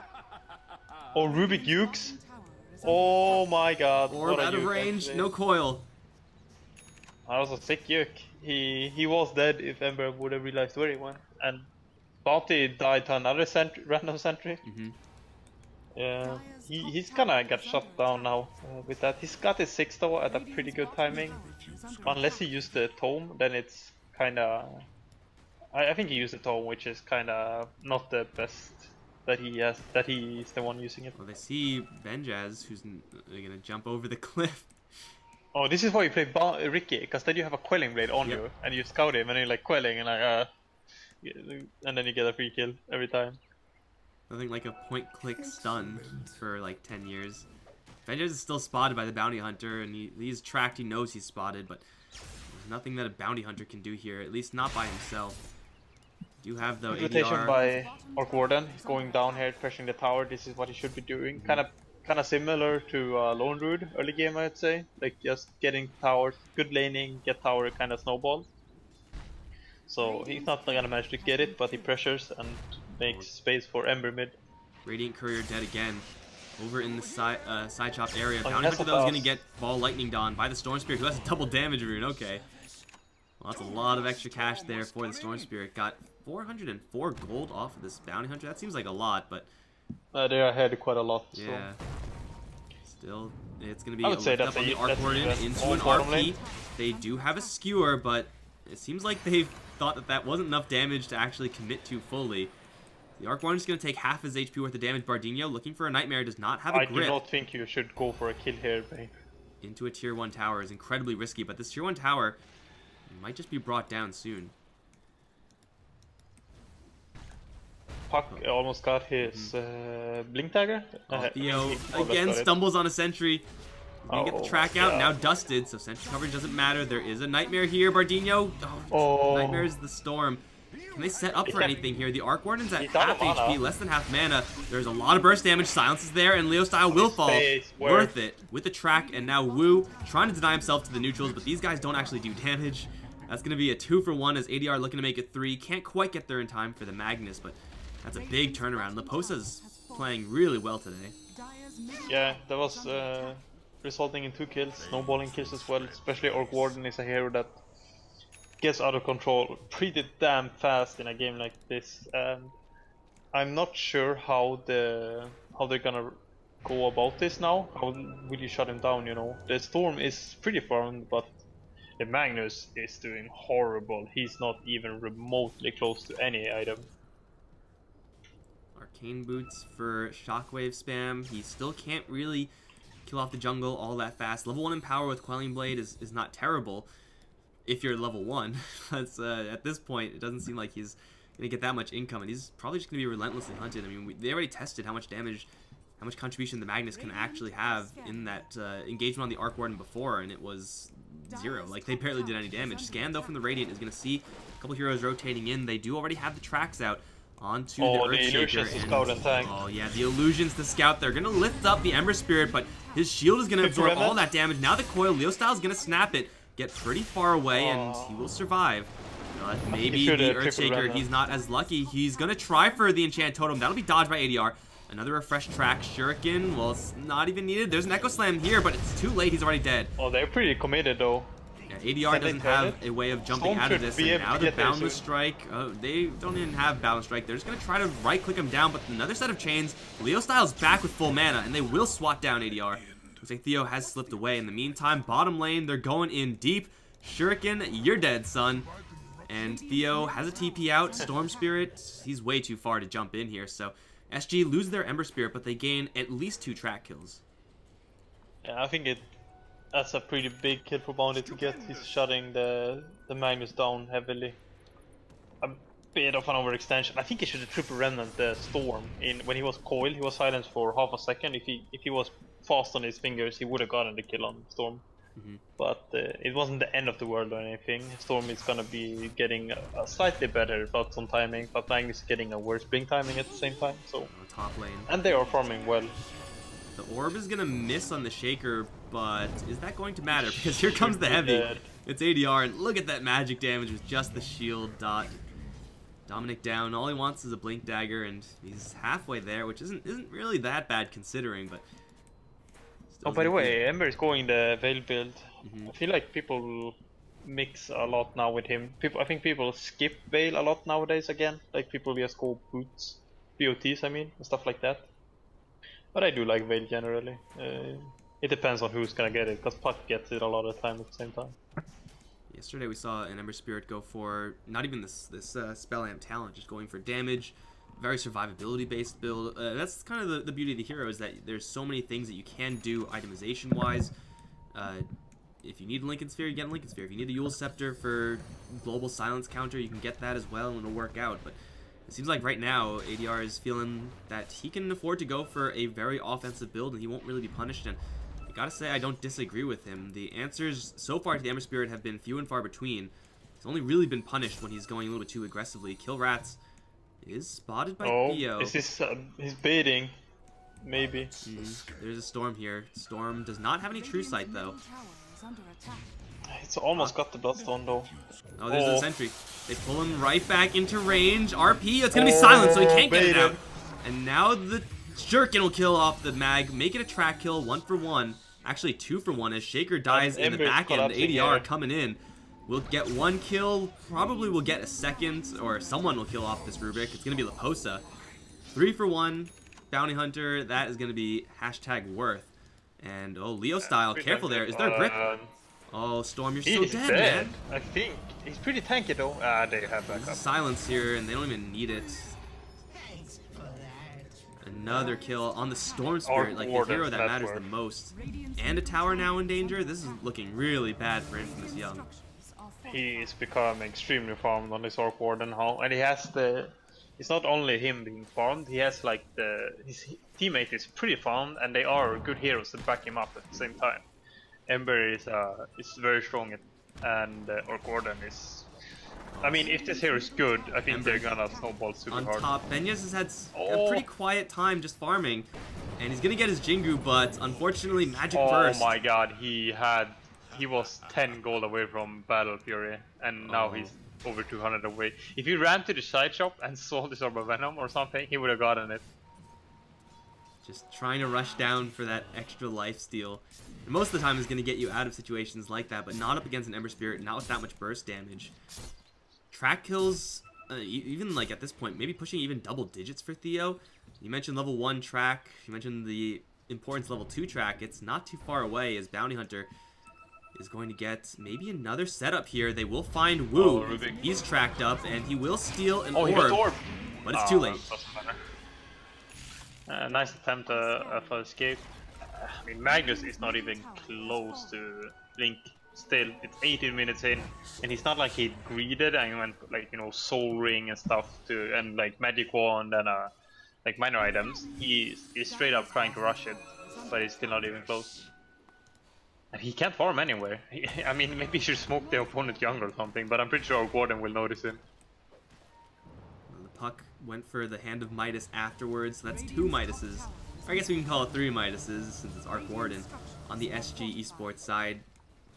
Oh, Rubik Ukes. Oh my god. Orb out of range, no coil. That was a sick Uke. He was dead if Ember would have realized where he went. And Bounty died to another random sentry. Yeah, he's gonna get shut down now with that. He's got his 6 though at a pretty good timing. Unless he used the tome, then it's kinda... I think he used the tome, which is kinda not the best that he has, that he's the one using it. Well, they see Benjaz, who's gonna jump over the cliff. Oh, this is why you play Ricky, because then you have a quelling blade on you, and you scout him, and you're like quelling, and like and then you get a free kill every time. Nothing like a point-click stun for like 10 years. Benjaz is still spotted by the bounty hunter, and he's tracked. He knows he's spotted, but there's nothing that a bounty hunter can do here, at least not by himself. You have the Rotation ADR. by Orc Warden. He's going down here, pressuring the tower. This is what he should be doing. Kind of similar to Lone Druid early game, I'd say. Like just getting towers, good laning, get tower, kind of snowball. So he's not gonna manage to get it, but he pressures and makes space for Ember mid. Radiant Courier dead again. Over in the side chop area. Oh, Bounty Hunter though is gonna get Ball Lightning Dawn by the Storm Spirit, who has a double damage rune. Okay. Well, that's a lot of extra cash there for the Storm Spirit. Got 404 gold off of this Bounty Hunter. That seems like a lot, but they are ahead quite a lot. yeah. So. Still, it's gonna be I would say up that's on the Arc Warden into an RP. They do have a skewer, but it seems like they've thought that that wasn't enough damage to actually commit to fully. The Arc Warden is going to take half his HP worth of damage. Bardinho, looking for a Nightmare, does not have a grip. I do not think you should go for a kill here, babe. Into a tier 1 tower is incredibly risky, but this tier 1 tower might just be brought down soon. Puck almost got his Blink Dagger. Theo again stumbles on a sentry. He's gonna get the track out, now dusted, so sentry coverage doesn't matter. There is a Nightmare here, Bardinho. Nightmare is the Storm. Can they set up for anything here? The Arc Warden's at half HP, less than half mana. There's a lot of burst damage. Silence is there, and Leo Style will fall. Worth it. With the track, and now Wu trying to deny himself to the neutrals, but these guys don't actually do damage. That's going to be a 2-for-1 as ADR looking to make it 3. Can't quite get there in time for the Magnus, but that's a big turnaround. Leposa's playing really well today. Yeah, that was resulting in 2 kills, snowballing kills as well. Especially Orc Warden is a hero that gets out of control pretty damn fast in a game like this. I'm not sure how they're gonna go about this now. How will you shut him down? You know, the Storm is pretty firm, but the Magnus is doing horrible. He's not even remotely close to any item. Arcane Boots for Shockwave spam. He still can't really kill off the jungle all that fast. Level 1 in power with Quelling Blade is not terrible if you're level 1. That's at this point, it doesn't seem like he's going to get that much income, and he's probably just going to be relentlessly hunted. I mean, they already tested how much damage, how much contribution the Magnus can actually have in that engagement on the Arc Warden before, and it was 0. Like, they barely did any damage. Scan, though, from the Radiant is going to see a couple heroes rotating in. They do already have the tracks out onto the Earthshaker. Oh yeah, the illusions to scout. They're gonna lift up the Ember Spirit, but his shield is gonna absorb all that damage. Now the coil, Leo Style's gonna snap it, get pretty far away, and he will survive. But maybe the Earthshaker, he's not as lucky. He's gonna try for the Enchant Totem. That'll be dodged by ADR. Another refresh track. Shuriken, well, it's not even needed. There's an Echo Slam here, but it's too late. He's already dead. Oh, they're pretty committed though. Yeah, ADR doesn't have a way of jumping out of this, and now the Boundless Strike, they don't even have Boundless Strike. They're just going to try to right-click him down, but another set of chains. Leo Style's back with full mana, and they will swat down ADR. Looks like Theo has slipped away. In the meantime, bottom lane, they're going in deep. Shuriken, you're dead, son. And Theo has a TP out. Storm Spirit, he's way too far to jump in here, so SG lose their Ember Spirit, but they gain at least 2 track kills. Yeah, I think that's a pretty big kill for Bounty to get. He's shutting the Magnus down heavily. A bit of an overextension. I think he should have triple remnant the Storm. When he was coiled, he was silenced for half a second. If he was fast on his fingers, he would have gotten the kill on Storm. But it wasn't the end of the world or anything. Storm is gonna be getting a slightly better but some timing, but Magnus is getting a worse blink timing at the same time. So top lane. And they are farming well. The orb is gonna miss on the Shaker, but is that going to matter? Because here comes the heavy. It's ADR, and look at that magic damage with just the shield dot. Dominic down. All he wants is a blink dagger, and he's halfway there, which isn't really that bad considering. But oh, by the way, Ember is going the Veil build. I feel like people mix a lot now with him. I think people skip Veil a lot nowadays again. Like people just go boots, BOTs, I mean, and stuff like that. But I do like Veil generally. It depends on who's gonna get it, because Puck gets it a lot of the time at the same time. Yesterday we saw an Ember Spirit go for not even this Spell Amp talent, just going for damage. Very survivability based build. That's kind of the beauty of the hero, is that there's so many things that you can do itemization wise. If you need a Lincoln Sphere, you get a Lincoln Sphere. If you need a Yule Scepter for global silence counter, you can get that as well, and it'll work out. But it seems like right now ADR is feeling that he can afford to go for a very offensive build, and he won't really be punished. And I gotta say, I don't disagree with him. The answers so far to the Ember Spirit have been few and far between. He's only really been punished when he's going a little bit too aggressively. Kill Rats is spotted by Theo. Is this he's baiting? Maybe. There's a Storm here. Storm does not have any True Sight though. It's almost got the Bloodstone though. Oh, there's the Sentry. They pull him right back into range. RP, it's gonna be silent, so he can't get it out. And now the Shuriken will kill off the mag, make it a track kill, 1 for 1. Actually 2 for 1 as Shaker dies in the back end. ADR coming in. We'll get 1 kill, probably we'll get a second, or someone will kill off this Rubik. It's gonna be Laposa. 3 for 1. Bounty Hunter, that is gonna be #worth. And oh, Leo style, careful there. Is there a grip? Oh, Storm, you're so dead, man. I think he's pretty tanky though. They have backup. Silence here, and they don't even need it. Another kill on the Storm Spirit, like the hero that matters the most. And a tower now in danger. This is looking really bad for Infamous Young. He's become extremely farmed on this Orc Warden now, and he has the. It's not only him being farmed. He has like his teammate is pretty farmed, and they are good heroes that back him up at the same time. Ember is very strong, and Orc Warden is. I mean, if this hero is good, I think they're gonna snowball super hard. On top, Benyas has had a pretty quiet time just farming, and he's gonna get his Jingu, but unfortunately, Magic Burst. Oh my God, he was 10 gold away from Battle Fury, and now he's over 200 away. If he ran to the side shop and sold this Orb of Venom or something, he would have gotten it. Just trying to rush down for that extra life steal. And most of the time is going to get you out of situations like that, but not up against an Ember Spirit, not with that much burst damage. Track kills, even like at this point, maybe pushing even double digits for Theo. You mentioned level 1 track, you mentioned the importance level 2 track. It's not too far away as Bounty Hunter is going to get maybe another setup here. They will find Wu. He's tracked up, and he will steal an orb, but it's too late. Nice attempt for escape. I mean, Magnus is not even close to Link. Still, it's 18 minutes in, and he's not like he greeded and went like, you know, Soul Ring and stuff to, and like Magic Wand and like minor items. He is straight up trying to rush it, but he's still not even close. And he can't farm anywhere. I mean, maybe he should smoke the opponent jungle or something, but I'm pretty sure Gordon will notice him. The Puck went for the Hand of Midas afterwards, so that's 2 Midases. Or I guess we can call it 3 Midases, since it's Arc Warden on the SG Esports side,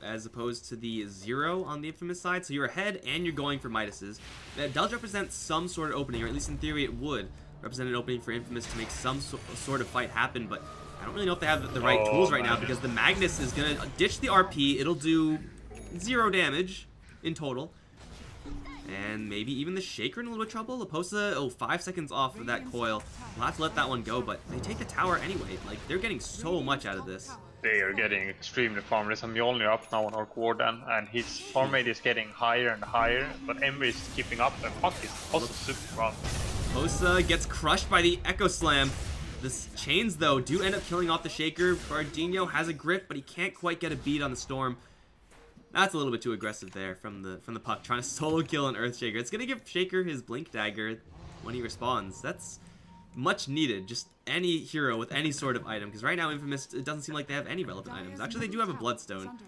as opposed to the 0 on the Infamous side. So you're ahead, and you're going for Midases. That does represent some sort of opening, or at least in theory it would represent an opening for Infamous to make some sort of fight happen, but I don't really know if they have the right tools right now, because the Magnus is going to ditch the RP. It'll do 0 damage in total. And maybe even the Shaker in a little bit of trouble. Laposa, 5 seconds off of that coil. We'll have to let that one go, but they take the tower anyway. Like, they're getting so much out of this. They are getting extremely farmed. There's a Mjolnir up now on Orc Warden, and his farm rate is getting higher and higher, but Ember is keeping up, and Puck is also super rough. Laposa gets crushed by the Echo Slam. The chains, though, do end up killing off the Shaker. Bardinho has a grip, but he can't quite get a beat on the Storm. That's a little bit too aggressive there from the Puck, trying to solo kill an Earthshaker. It's going to give Shaker his Blink Dagger when he responds. That's much needed. Just any hero with any sort of item, because right now Infamous, it doesn't seem like they have any relevant items. Actually, they do have a Bloodstone.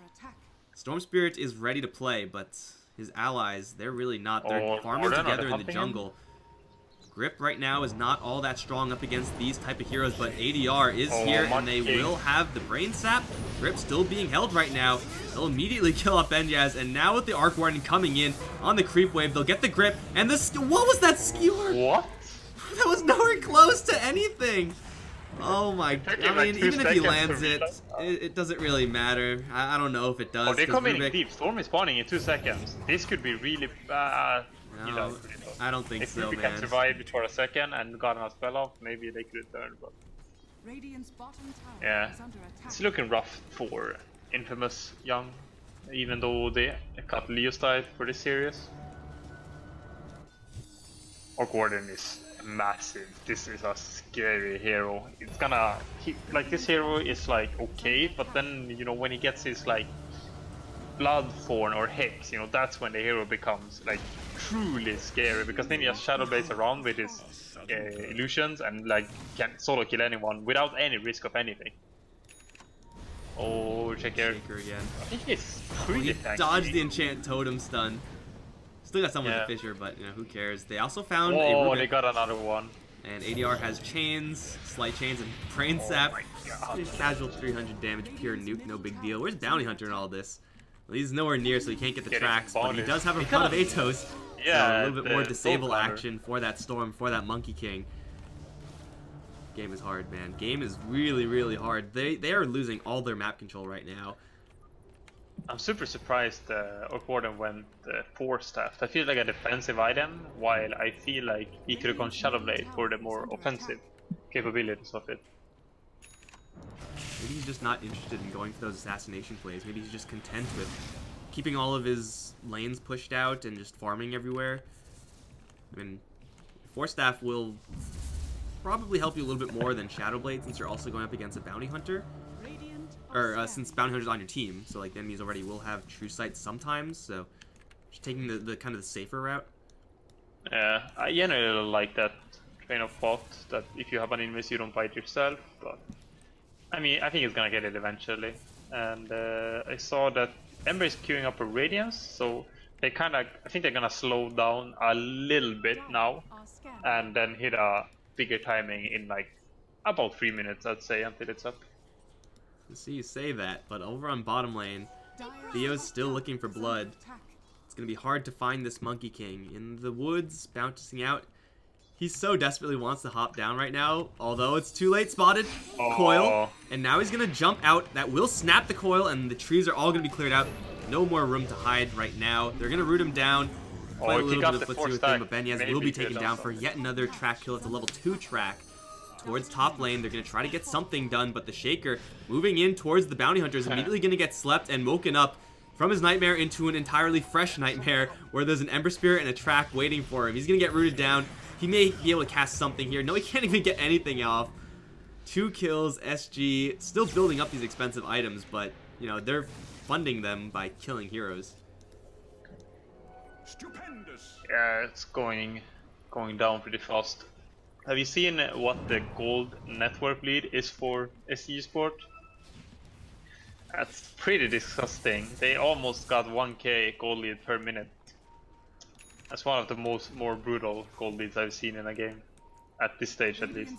Storm Spirit is ready to play, but his allies, they're really not. They're farming together in the jungle. Grip right now is not all that strong up against these type of heroes, but ADR is here, and they will have the Brain Sap. Grip still being held right now. They'll immediately kill off Benyas, and now with the Arc Warden coming in on the creep wave, they'll get the grip, and the what was that skewer? What? That was nowhere close to anything. Oh my god. I mean, even if he lands it, it doesn't really matter. I don't know if it does. Oh, they come in deep. Storm is spawning in 2 seconds. This could be really bad. No, I don't think so, man. If we can survive it for a second and got enough spell off, maybe they could return, but Radiant's bottom tower Yeah, is under attack. it's looking rough for Infamous Young, even though they cut Leo's died for this series. Orc Warden is massive. This is a scary hero. It's gonna like this hero is like okay, but then you know when he gets his like Bloodthorn or Hex, you know that's when the hero becomes like truly scary because then he has Shadow Blaze around with his illusions and like can solo kill anyone without any risk of anything. Oh, Shaker again. I think he's pretty tanky. Dodged the enchant totem stun. Still got someone with the Fissure, but you know who cares? They also found a Oh, Rubik, they got another one. and ADR has chains, slight chains, and brain sap. Casual 300 damage, pure nuke, no big deal. Where's Bounty Hunter in all this? Well, he's nowhere near, so he can't get the tracks, but he does have a ton of Atos. Yeah, so a little bit more disable action for that Storm, for that Monkey King. Game is hard, man. Game is really, really hard. They are losing all their map control right now. I'm super surprised Orc Warden went Force Staff. I feel like a defensive item, while I feel like he could have gone Shadow Blade for the more offensive capabilities of it. Maybe he's just not interested in going for those assassination plays. Maybe he's just content with keeping all of his lanes pushed out and just farming everywhere. I mean, Force Staff will probably help you a little bit more than Shadow Blade since you're also going up against a Bounty Hunter. Or since Bounty Hunter's on your team, so like the enemies already will have True Sight sometimes, so just taking the kind of the safer route. Yeah, I generally like that train of thought, that if you have an invis you don't buy it yourself, but I mean, I think it's gonna get it eventually. And I saw that Ember is queuing up a Radiance, so they kinda, I think they're gonna slow down a little bit now, and then hit a bigger timing in like about 3 minutes, I'd say, until it's up. Let's see you say that, but over on bottom lane, Theo's still looking for blood. It's going to be hard to find this Monkey King. In the woods, bouncing out. He so desperately wants to hop down right now, although it's too late. Spotted. Coil. And now he's going to jump out. That will snap the coil, and the trees are all going to be cleared out. No more room to hide right now. They're going to root him down. Play a little bit of footsie with him, but Benyaz will be taken down for yet another track kill. It's a level 2 track. Towards top lane, they're going to try to get something done, but the Shaker moving in towards the Bounty Hunter is immediately going to get slept and woken up from his nightmare into an entirely fresh nightmare where there's an Ember Spirit and a track waiting for him. He's going to get rooted down. He may be able to cast something here. No, he can't even get anything off. 2 kills, SG, still building up these expensive items, but, you know, they're funding them by killing heroes. Stupendous. Yeah, it's going down pretty fast. Have you seen what the gold network lead is for SG Sport? That's pretty disgusting. They almost got 1k gold lead per minute. That's one of the more brutal gold leads I've seen in a game. At this stage at least.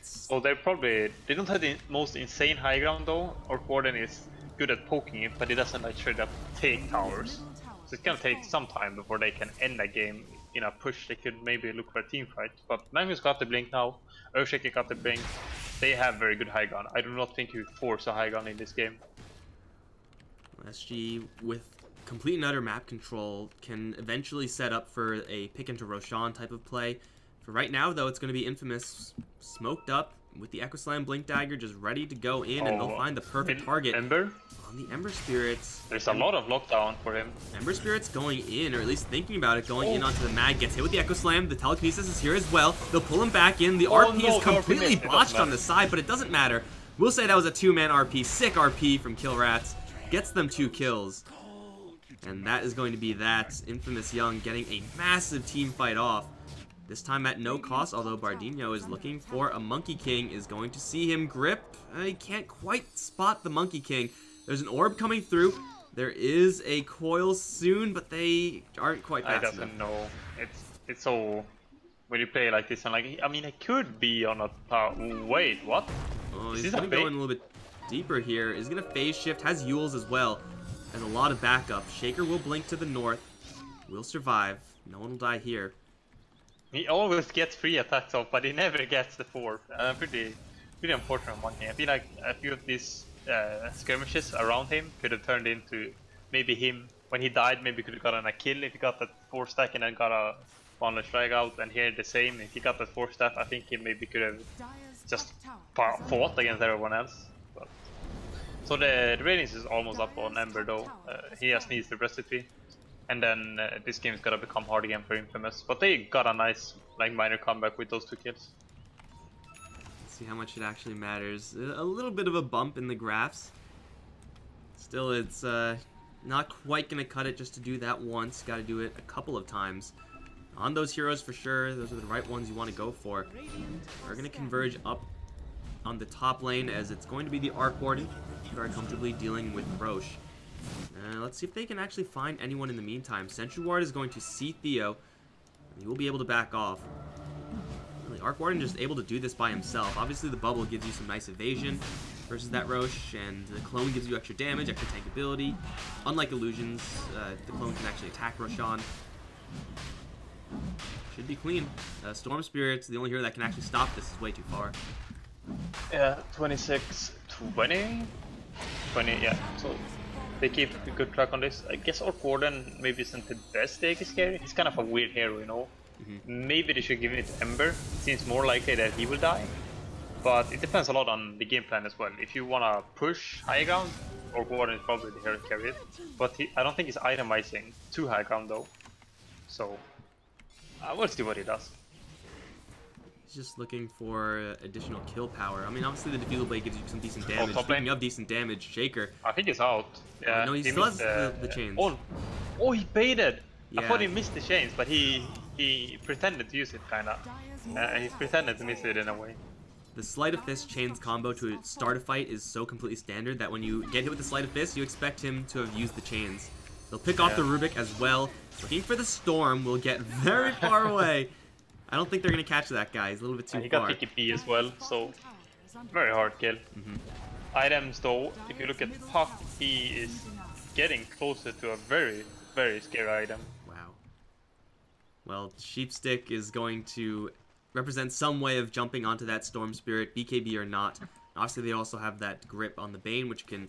So they don't have the most insane high ground though. Orc Warden is good at poking it, but he doesn't like straight up take towers. So it's gonna take some time before they can end the game. In a push, they could maybe look for a team fight. But Magnus got the blink now. Earthshaker got the blink. They have very good high ground. I do not think you force a high ground in this game. SG with complete and utter map control can eventually set up for a pick into Roshan type of play. For right now, though, it's going to be Infamous smoked up with the Echo Slam Blink Dagger just ready to go in, and they'll find the perfect target. Ember? On the Ember Spirits. There's a lot of lockdown for him. Ember Spirits going in, or at least thinking about it, going in onto the mag. Gets hit with the Echo Slam. The Telekinesis is here as well. They'll pull him back in. The RP is completely botched on the side, but it doesn't matter. We'll say that was a 2-man RP. Sick RP from Kill Rats. Gets them 2 kills. And that is going to be that. Infamous Young getting a massive team fight off. This time at no cost, although Bardinho is looking for a Monkey King, is going to see him grip. He can't quite spot the Monkey King. There's an orb coming through. There is a coil soon, but they aren't quite fast enough. I doesn't know. It's so... When you play like this, and like, I mean, it could be on a tower. Wait, what? Oh, he's going to go in a little bit deeper here. He's going to phase shift, has Yules as well. Has a lot of backup. Shaker will blink to the north. Will survive. No one will die here. He always gets 3 attacks off, but he never gets the 4th. Pretty unfortunate one game. I feel like a few of these skirmishes around him could have turned into maybe him, when he died, maybe could have gotten a kill if he got that 4 stack and then got a boundless drag out, and here the same. If he got that 4 staff, I think he maybe could have just fought against everyone else. But, so the ratings is almost up on Ember though. He just needs the recipe, and then this game is gonna become hard again for Infamous. But they got a nice like minor comeback with those 2 kills. Let's see how much it actually matters. A little bit of a bump in the graphs. Still, it's not quite gonna cut it just to do that once. Got to do it a couple of times. On those heroes for sure, those are the right ones you want to go for. We're going to converge up on the top lane as it's going to be the Arc Warden, very comfortably dealing with Roche. Let's see if they can actually find anyone in the meantime. Sentry Ward is going to see Theo, and he will be able to back off. The Arc Warden just able to do this by himself. Obviously the bubble gives you some nice evasion versus that Roche, and the clone gives you extra damage, extra tank ability. Unlike illusions, the clone can actually attack Roshan. Should be clean. Storm Spirit's the only hero that can actually stop this. Is way too far. Yeah, 26, 20? 20, yeah. So they keep a good track on this. I guess Orc Warden maybe isn't the best Aegis carry. He's kind of a weird hero, you know. Maybe they should give it to Ember. It seems more likely that he will die. But it depends a lot on the game plan as well. If you wanna push high ground, Orc Warden is probably the hero to carry it. But I don't think he's itemizing too high ground though. So we'll see what he does. He's just looking for additional kill power. I mean, obviously the Defeated Blade gives you some decent damage. Speaking of decent damage, Shaker. I think he's out. Yeah. No, he still has the chains. Oh, he baited. Yeah. I thought he missed the chains, but he pretended to use it kinda. He pretended to miss it in a way. The Sleight of Fist chains combo to start a fight is so completely standard that when you get hit with the Sleight of Fist, you expect him to have used the chains. They'll pick off the Rubik as well. Looking for the Storm will get very far away. I don't think they're going to catch that guy. He's a little bit too far. He got TKP as well, so very hard kill. Items though, if you look at Puck, he is getting closer to a very, very scary item. Wow. Well, Sheepstick is going to represent some way of jumping onto that Storm Spirit, BKB or not. Obviously, they also have that grip on the Bane, which can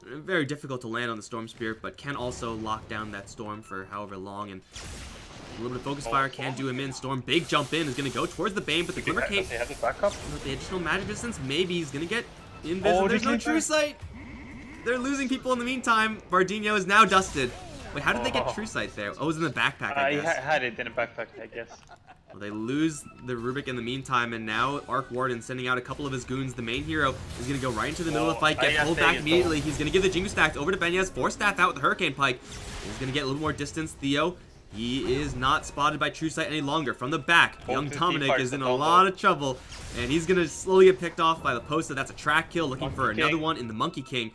very difficult to land on the Storm Spirit, but can also lock down that Storm for however long. And a little bit of Focus Fire can do him in. Storm, big jump in, is going to go towards the Bane, but the Glimmer Cape, with the additional magic distance, maybe he's going to get invisible. There's no True Sight. They're losing people in the meantime. Bardinho is now dusted. Wait, how did they get True Sight there? Oh, it was in the backpack, I guess. I had it in a backpack, I guess. Well, they lose the Rubik in the meantime, and now Arc Warden sending out a couple of his goons. The main hero is going to go right into the middle of the fight, get pulled back immediately. He's going to give the Jingu stacks over to Benyaz, force staff out with the Hurricane Pike. He's going to get a little more distance. Theo, he is not spotted by True Sight any longer. From the back, young Dominic is in a lot of trouble, and he's going to slowly get picked off by the Posta. That's a track kill, looking for another one in the Monkey King.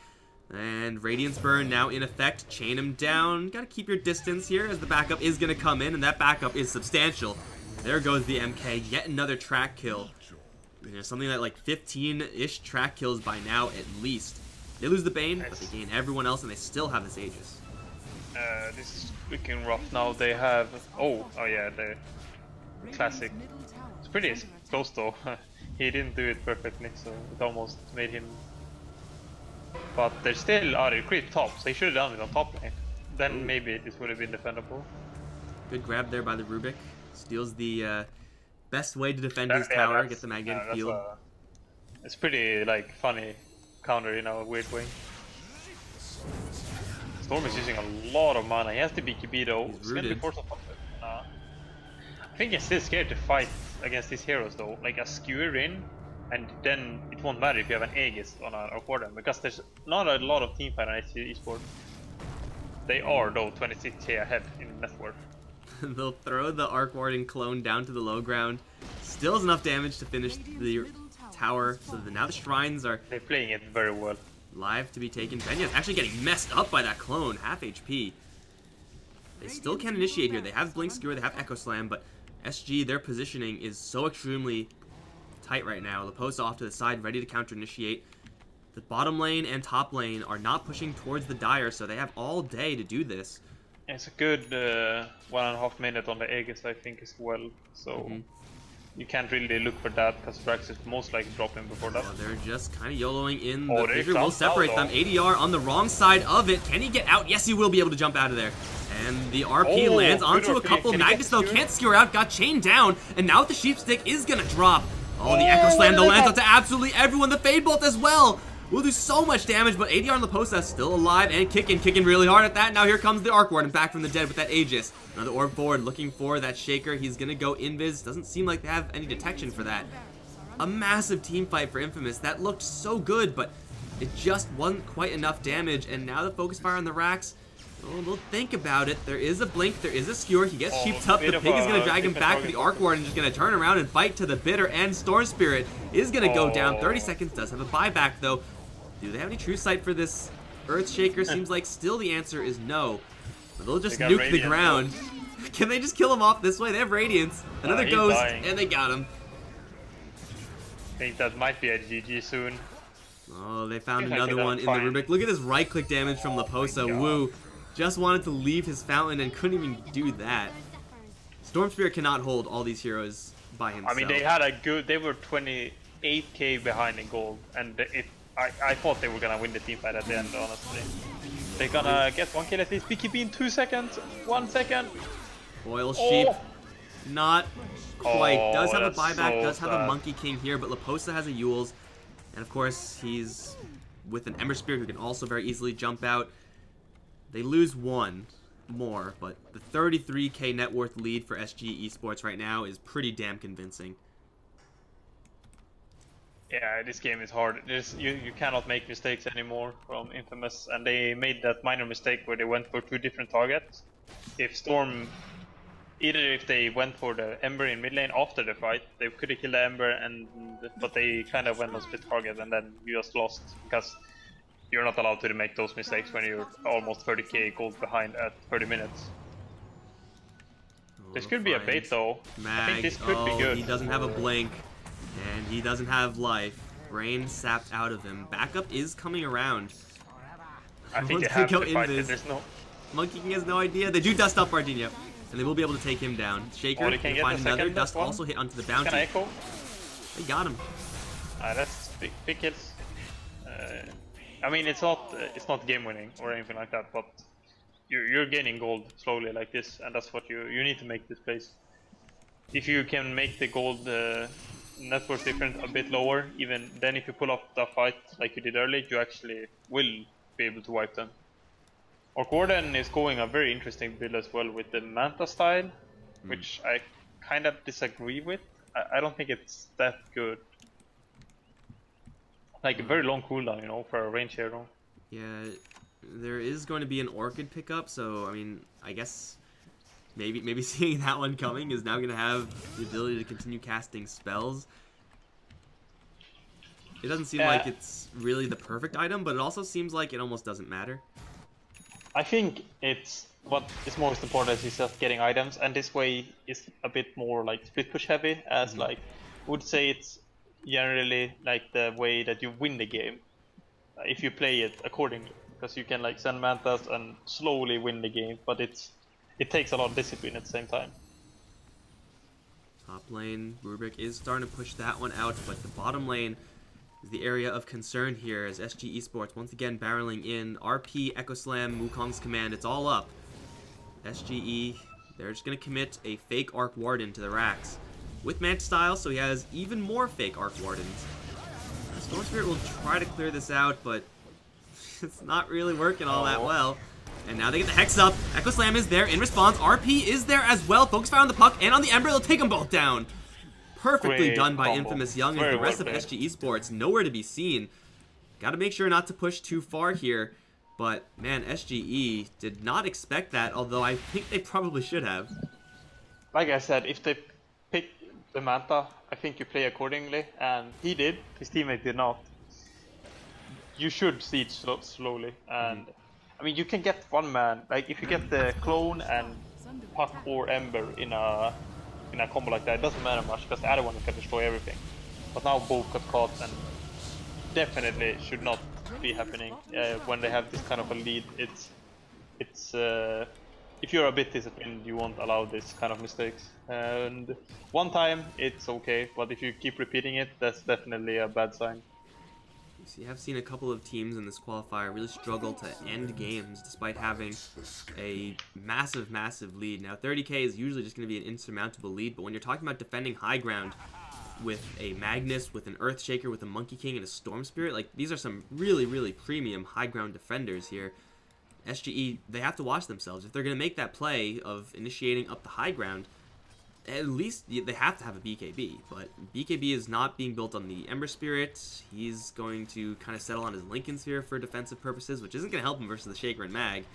And Radiance Burn now in effect. Chain him down. Got to keep your distance here as the backup is going to come in, and that backup is substantial. There goes the MK, yet another track kill. You know, something like 15-ish track kills by now at least. They lose the Bane, but they gain everyone else, and they still have this Aegis. This is looking rough now. They have... Oh yeah, the classic. It's pretty close though. He didn't do it perfectly, so it almost made him... But they're still out of creep top, so he should have done it on top lane. Then maybe this would have been defendable. Good grab there by the Rubik. Steals the best way to defend his tower, get the magnetic field. It's pretty like funny counter in a weird way. Storm is using a lot of mana. He has to be BKB though. He's gonna be forced upon it. I think he's still scared to fight against these heroes though. Like a skewer in, and then it won't matter if you have an Aegis on a quarter, because there's not a lot of team fight on esports. They are though 26k ahead in net worth. They'll throw the Arc Warden clone down to the low ground. Still has enough damage to finish the tower, so that now the shrines are... They're playing it very well. Live to be taken. Benya's actually getting messed up by that clone, half HP. They still can initiate here. They have Blink Skewer, they have Echo Slam, but SG, their positioning is so extremely tight right now. Laposa off to the side, ready to counter-initiate. The bottom lane and top lane are not pushing towards the Dire, so they have all day to do this. It's a good 1.5 minutes on the Aegis, I think, as well. So you can't really look for that, because Drax is most likely dropping before that. Oh, they're just kind of YOLOing in. The fissure will separate them. ADR on the wrong side of it. Can he get out? Yes, he will be able to jump out of there. And the RP lands onto a couple. Magnus, though, can't skewer out. Got chained down. And now the Sheepstick is going to drop. Oh, the Echo Slam, the lands onto absolutely everyone. The Fade Bolt as well will do so much damage, but ADR on Leposa still alive and kicking really hard at that. Now here comes the Arc Warden back from the dead with that Aegis. Another orb forward looking for that Shaker. He's gonna go invis. Doesn't seem like they have any detection for that. A massive team fight for Infamous. That looked so good, but it just wasn't quite enough damage. And now the focus fire on the racks. Oh, we'll think about it. There is a blink, there is a skewer. He gets sheeped up. The pig is going to drag him back, but the Arc Warden is just going to turn around and fight to the bitter end. Storm Spirit is going to go down. 30 seconds, does have a buyback though. Do they have any true sight for this Earth Shaker? Seems like still the answer is no. But they'll just nuke the ground. Can they just kill him off this way? They have Radiance. Another Ghost, and they got him. I think that might be a GG soon. Oh, they found another one in the Rubik. Look at this right-click damage from Leposa. Woo. Just wanted to leave his fountain and couldn't even do that. Storm Spirit cannot hold all these heroes by himself. I mean, they had a good. They were 28k behind in gold, and I thought they were gonna win the team fight at the end. Honestly, they're gonna get 1 kill at least. BKB in 2 seconds. 1 second. Boil Sheep, not quite. Does have a buyback. So does have a Monkey King here, but Leposa has a Yules, and of course he's with an Ember Spirit who can also very easily jump out. They lose one more, but the 33k net worth lead for SG Esports right now is pretty damn convincing. Yeah, this game is hard. You cannot make mistakes anymore from Infamous, and they made that minor mistake where they went for 2 different targets. If Storm, either if they went for the Ember in mid lane after the fight, they could have killed the Ember, but they kind of went on split target, and then you just lost because you're not allowed to make those mistakes when you're almost 30k gold behind at 30 minutes. This could be a bait though. I think this could be good. He doesn't have a blink, and he doesn't have life. Brain sapped out of him. Backup is coming around. I think they have to fight it. There's no... Monkey King has no idea. They do dust up Bardinho, and they will be able to take him down. Shaker can find another. Dust also hit onto the bounty. Can I echo? They got him. That's big hits. I mean, it's not game winning or anything like that, but you're gaining gold slowly like this, and that's what you need to make this place. If you can make the gold net worth difference a bit lower, even then if you pull off the fight like you did earlier, you actually will be able to wipe them. Orc Warden is going a very interesting build as well with the Manta style, which I kind of disagree with. I don't think it's that good. Like a very long cooldown, you know, for a range hero. Yeah, there is going to be an Orchid pickup, so I mean, I guess maybe seeing that one coming is now going to have the ability to continue casting spells. It doesn't seem like it's really the perfect item, but it also seems like it almost doesn't matter. I think what is most important is just getting items, and this way is a bit more like split push heavy, as like I would say it's generally like the way that you win the game if you play it accordingly, because you can like send mantas and slowly win the game, but it takes a lot of discipline at the same time. Top lane, Rubik is starting to push that one out, but the bottom lane is the area of concern here as SG Esports once again barreling in. RP, Echo Slam, Wukong's command, it's all up. SGE, they're just going to commit a fake Arc Warden to the racks with Manta style, so he has even more fake Arc Wardens. Storm Spirit will try to clear this out, but it's not really working all that well. And now they get the Hex up. Echo Slam is there in response. RP is there as well. Focus fire on the puck and on the Ember. They'll take them both down. Perfectly done by Infamous Young, and the rest of SG Esports nowhere to be seen. Got to make sure not to push too far here. But man, SGE did not expect that, although I think they probably should have. Like I said, if they pick the Manta, I think you play accordingly, and he did. His teammate did not. You should siege slowly, and I mean you can get one man. Like if you get the clone and puck or Ember in a combo like that, it doesn't matter much because the other one can destroy everything. But now both got caught, and definitely should not be happening when they have this kind of a lead. It's if you're a bit disciplined, you won't allow this kind of mistakes. And one time it's okay, but if you keep repeating it, that's definitely a bad sign. So you have seen a couple of teams in this qualifier really struggle to end games despite having a massive lead. Now 30k is usually just going to be an insurmountable lead, but when you're talking about defending high ground, with a Magnus, with an Earthshaker, with a Monkey King, and a Storm Spirit. Like, these are some really, really premium high ground defenders here. SGE, they have to watch themselves. If they're going to make that play of initiating up the high ground, at least they have to have a BKB. But BKB is not being built on the Ember Spirit. He's going to kind of settle on his Lincoln Sphere for defensive purposes, which isn't going to help him versus the Shaker and Mag.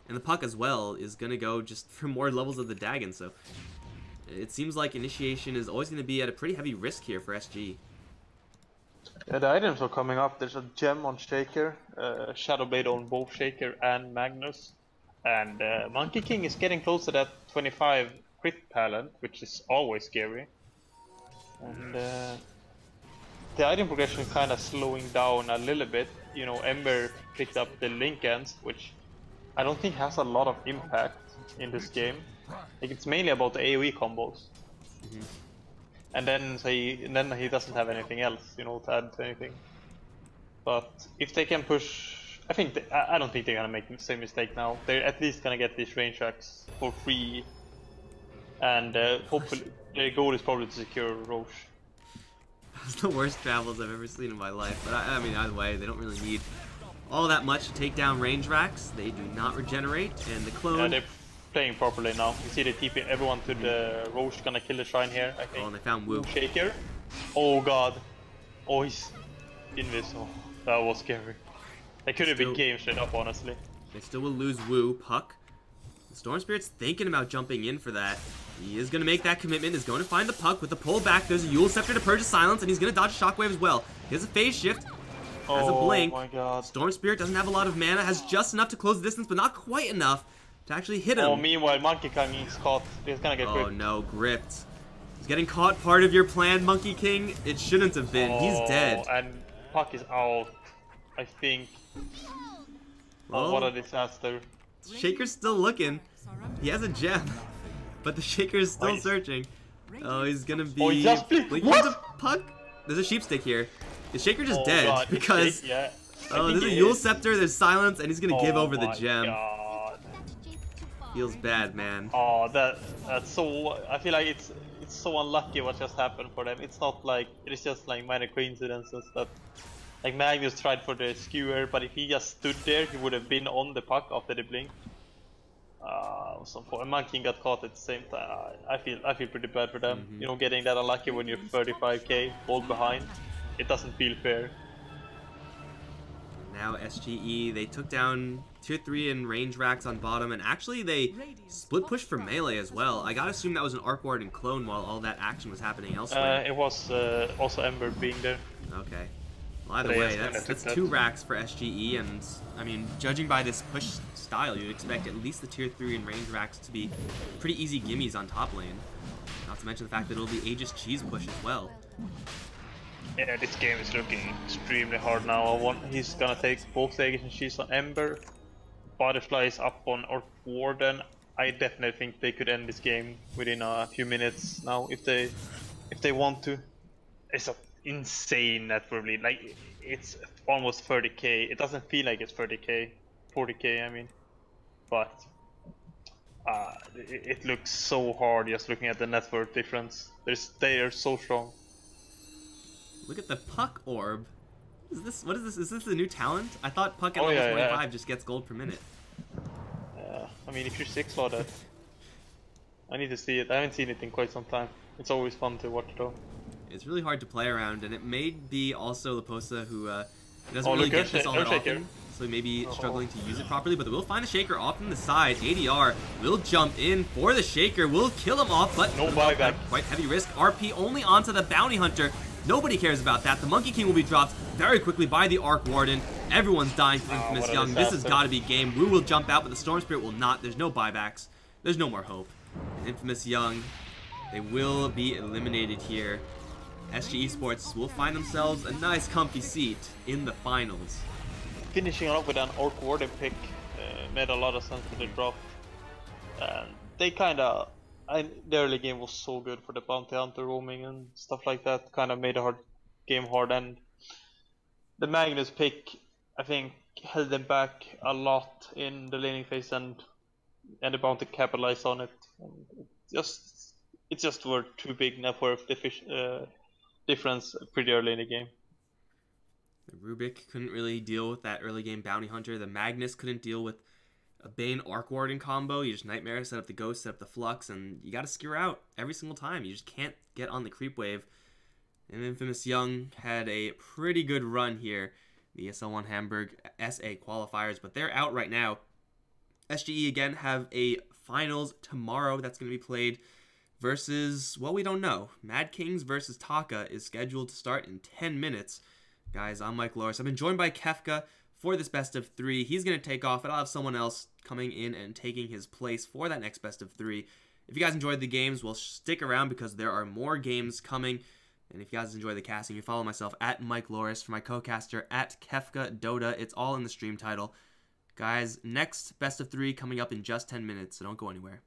And the Puck as well is going to go just for more levels of the Dagon. So it seems like initiation is always going to be at a pretty heavy risk here for SG. Yeah, the items are coming up. There's a gem on Shaker, Shadow Blade on both Shaker and Magnus, and Monkey King is getting close to that 25 crit talent, which is always scary. And the item progression kind of slowing down a little bit. You know, Ember picked up the Lincolns, which I don't think has a lot of impact in this game. Like, it's mainly about the AoE combos. And then he doesn't have anything else, you know, to add to anything. But if they can push, I don't think they're gonna make the same mistake now. They're at least gonna get these range tracks for free, and hopefully their goal is probably to secure Roche. That's the worst travels I've ever seen in my life. But I mean, either way, they don't really need all that much to take down range racks. They do not regenerate, and the clone. Yeah, they're playing properly now. You see they TP everyone to the Roche, gonna kill the shrine here, I think. Oh, and they found Wu. Shaker. Oh god. Oh, he's invisible. That was scary. They could have been game straight up, honestly. They still will lose Wu. Puck. The Storm Spirit's thinking about jumping in for that. He is going to make that commitment, is going to find the Puck with the pull back. There's a Yule Scepter to purge the silence, and he's going to dodge a Shockwave as well. He has a phase shift, has a blink. Oh my god. Storm Spirit doesn't have a lot of mana, has just enough to close the distance, but not quite enough to actually hit him. Oh, meanwhile, Monkey King is caught. He's gonna get gripped. Oh no, gripped. He's getting caught. Part of your plan, Monkey King. It shouldn't have been. He's dead. And Puck is out, I think. Oh, what a disaster. Shaker's still looking. He has a gem, but the Shaker is still searching. Oh, he's gonna be. Oh, he just blinking the Puck. There's a Sheep Stick here. Is Shaker just dead? God, because yeah. oh, there's a Yule Scepter. There's silence, and he's gonna give over the gem. God. Feels bad, man. Oh, that's so. I feel like it's so unlucky what just happened for them. It's not like it's just like minor coincidences that. Like Magnus tried for the skewer, but if he just stood there, he would have been on the Puck after the blink. And Monkey got caught at the same time. I feel pretty bad for them. You know, getting that unlucky when you're 35k ball behind, it doesn't feel fair. Now SGE, they took down tier 3 and range racks on bottom, and actually they split push for melee as well. I gotta assume that was an Arc Ward and Clone while all that action was happening elsewhere. It was also Ember being there. Okay. Well, either way, that's 2 racks for SGE, and I mean, judging by this push style, you'd expect at least the tier 3 and range racks to be pretty easy gimmies on top lane. Not to mention the fact that it'll be Aegis cheese push as well. Yeah, this game is looking extremely hard now. He's gonna take both Aegis and cheese on Ember. Butterfly is up on Orc Warden. I definitely think they could end this game within a few minutes now if they want to. It's a insane network lead. Like, it's almost 30k. It doesn't feel like it's 30k, 40k I mean, but it looks so hard just looking at the network difference. They are so strong. Look at the Puck Orb. What is this? Is this a new talent? I thought Puck at level 25 just gets gold per minute. I mean, if you're 6 for that, I need to see it. I haven't seen it in quite some time. It's always fun to watch though. It's really hard to play around, and it may be also Leposa who doesn't really get this all that often, so he may be struggling to use it properly, but they will find a Shaker off from the side. ADR will jump in for the Shaker, will kill him off, but no buyback. Quite heavy risk. RP only onto the Bounty Hunter. Nobody cares about that. The Monkey King will be dropped very quickly by the Arc Warden. Everyone's dying for Infamous Young. This has got to be game. Wu will jump out, but the Storm Spirit will not. There's no buybacks. There's no more hope. And Infamous Young, they will be eliminated here. SG Esports will find themselves a nice comfy seat in the finals. Finishing off with an Orc Warden pick made a lot of sense to the drop. And they kinda... the early game was so good for the Bounty Hunter roaming and stuff like that. Kinda made the game hard, and the Magnus pick, I think, held them back a lot in the laning phase, and the Bounty capitalized on it. And it just were too big net worth difference pretty early in the game. The Rubik couldn't really deal with that early game Bounty Hunter. The Magnus couldn't deal with a Bane Arc Warden combo. You just Nightmare, set up the Ghost, set up the Flux, and you gotta skewer out every single time. You just can't get on the creep wave. And Infamous Young had a pretty good run here. The ESL One Hamburg SA qualifiers, but they're out right now. SGE again have a finals tomorrow that's going to be played versus, well, we don't know. Mad Kings versus Taka is scheduled to start in 10 minutes. Guys, I'm Mike Loris. I've been joined by Kefka for this best of 3. He's going to take off, and I'll have someone else coming in and taking his place for that next best of 3. If you guys enjoyed the games, well, stick around because there are more games coming. And if you guys enjoy the casting, you follow myself at Mike Loris, for my co-caster at Kefka Dota. It's all in the stream title. Guys, next best of 3 coming up in just 10 minutes, so don't go anywhere.